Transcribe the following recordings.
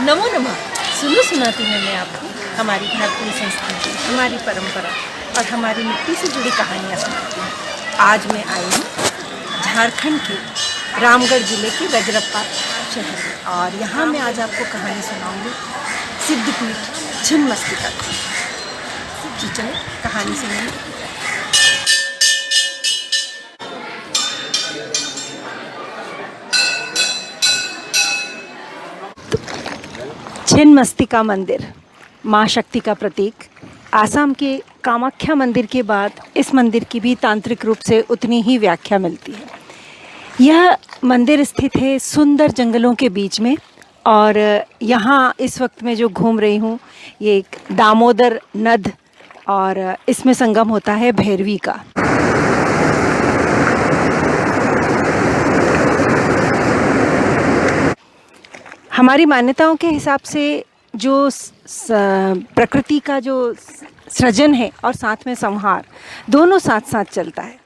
नमो नमः। सुनो सुनाती हूँ मैं आपको हमारी भारतीय संस्कृति, हमारी परंपरा और हमारी मिट्टी से जुड़ी कहानियाँ सुनाती हूँ। आज मैं आई हूँ झारखंड के रामगढ़ ज़िले के रजरप्पा शहर में और यहाँ मैं आज आपको कहानी सुनाऊंगी सिद्धपीठ छिन्नमस्तिका की। जी चलो कहानी सुनिए। छिन्नमस्तिका मंदिर माँ शक्ति का प्रतीक। आसाम के कामाख्या मंदिर के बाद इस मंदिर की भी तांत्रिक रूप से उतनी ही व्याख्या मिलती है। यह मंदिर स्थित है सुंदर जंगलों के बीच में और यहाँ इस वक्त मैं जो घूम रही हूँ ये एक दामोदर नद और इसमें संगम होता है भैरवी का। हमारी मान्यताओं के हिसाब से जो प्रकृति का जो सृजन है और साथ में संहार दोनों साथ साथ चलता है,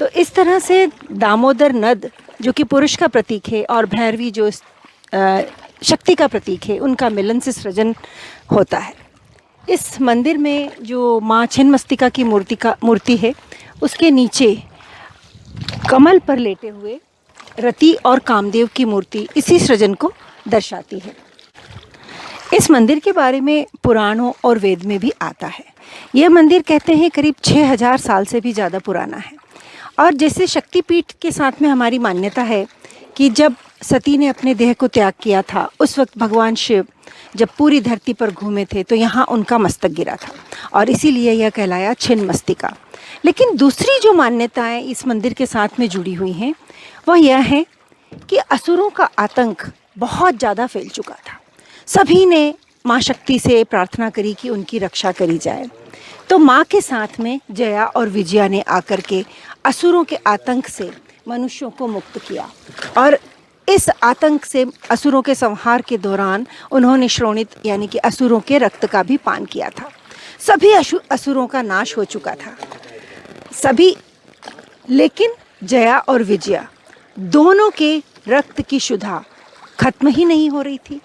तो इस तरह से दामोदर नद जो कि पुरुष का प्रतीक है और भैरवी जो शक्ति का प्रतीक है, उनका मिलन से सृजन होता है। इस मंदिर में जो माँ छिन्नमस्तिका की मूर्ति है उसके नीचे कमल पर लेटे हुए रति और कामदेव की मूर्ति इसी सृजन को दर्शाती है। इस मंदिर के बारे में पुराणों और वेद में भी आता है। यह मंदिर कहते हैं करीब 6000 साल से भी ज़्यादा पुराना है। और जैसे शक्तिपीठ के साथ में हमारी मान्यता है कि जब सती ने अपने देह को त्याग किया था उस वक्त भगवान शिव जब पूरी धरती पर घूमे थे तो यहाँ उनका मस्तक गिरा था और इसीलिए यह कहलाया छिन्नमस्तिका। लेकिन दूसरी जो मान्यताएं इस मंदिर के साथ में जुड़ी हुई हैं वह यह है कि असुरों का आतंक बहुत ज़्यादा फैल चुका था। सभी ने माँ शक्ति से प्रार्थना करी कि उनकी रक्षा करी जाए, तो माँ के साथ में जया और विजया ने आकर के असुरों के आतंक से मनुष्यों को मुक्त किया और इस आतंक से असुरों के संहार के दौरान उन्होंने श्रोणित यानी कि असुरों के रक्त का भी पान किया था। सभी असुरों का नाश हो चुका था लेकिन जया और विजया दोनों के रक्त की शुद्धा खत्म ही नहीं हो रही थी।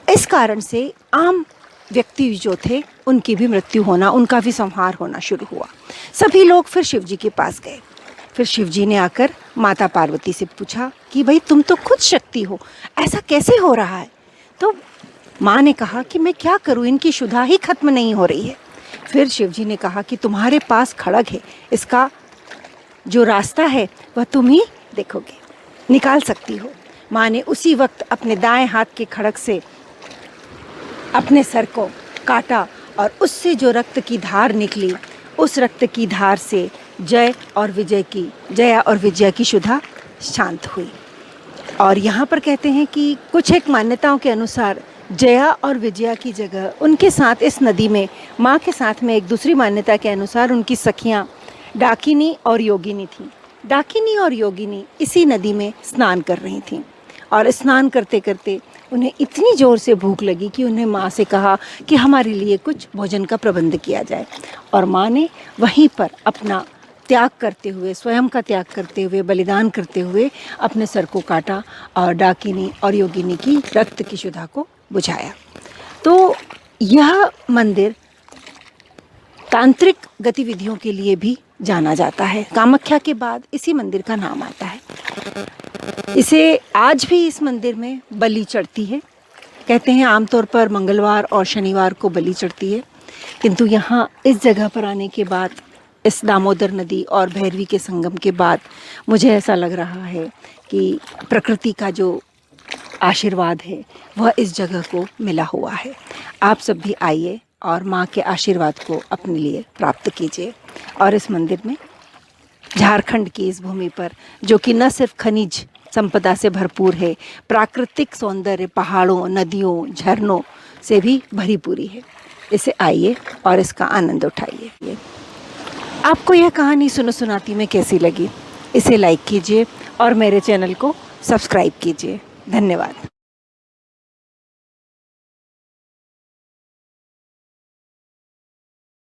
इस कारण से आम व्यक्ति जो थे उनकी भी मृत्यु होना, उनका भी संहार होना शुरू हुआ। सभी लोग फिर शिव जी के पास गए। फिर शिव जी ने आकर माता पार्वती से पूछा कि भाई तुम तो खुद शक्ति हो, ऐसा कैसे हो रहा है? तो माँ ने कहा कि मैं क्या करूँ, इनकी शुद्धा ही खत्म नहीं हो रही है। फिर शिव जी ने कहा कि तुम्हारे पास खड्ग है, इसका जो रास्ता है वह तुम ही देखोगे, निकाल सकती हो। माँ ने उसी वक्त अपने दाएं हाथ के खड्ग से अपने सर को काटा और उससे जो रक्त की धार निकली, उस रक्त की धार से जया और विजय की शुद्धा शांत हुई। और यहाँ पर कहते हैं कि कुछ एक मान्यताओं के अनुसार जया और विजया की जगह उनके साथ इस नदी में माँ के साथ में एक दूसरी मान्यता के अनुसार उनकी सखियाँ डाकिनी और योगिनी थीं। डाकिनी और योगिनी इसी नदी में स्नान कर रही थीं और स्नान करते करते उन्हें इतनी ज़ोर से भूख लगी कि उन्हें माँ से कहा कि हमारे लिए कुछ भोजन का प्रबंध किया जाए। और माँ ने वहीं पर अपना त्याग करते हुए, स्वयं का त्याग करते हुए, बलिदान करते हुए अपने सर को काटा और डाकिनी और योगिनी की रक्त की शुद्धा को बुझाया। तो यह मंदिर तांत्रिक गतिविधियों के लिए भी जाना जाता है। कामाख्या के बाद इसी मंदिर का नाम आता है। इसे आज भी इस मंदिर में बलि चढ़ती है। कहते हैं आमतौर पर मंगलवार और शनिवार को बलि चढ़ती है, किंतु यहाँ इस जगह पर आने के बाद, इस दामोदर नदी और भैरवी के संगम के बाद मुझे ऐसा लग रहा है कि प्रकृति का जो आशीर्वाद है वह इस जगह को मिला हुआ है। आप सब भी आइए और माँ के आशीर्वाद को अपने लिए प्राप्त कीजिए। और इस मंदिर में झारखंड की इस भूमि पर जो कि न सिर्फ खनिज संपदा से भरपूर है, प्राकृतिक सौंदर्य पहाड़ों, नदियों, झरनों से भी भरी पूरी है। इसे आइए और इसका आनंद उठाइए। आपको यह कहानी सुनाती में कैसी लगी? इसे लाइक कीजिए और मेरे चैनल को सब्सक्राइब कीजिए। धन्यवाद।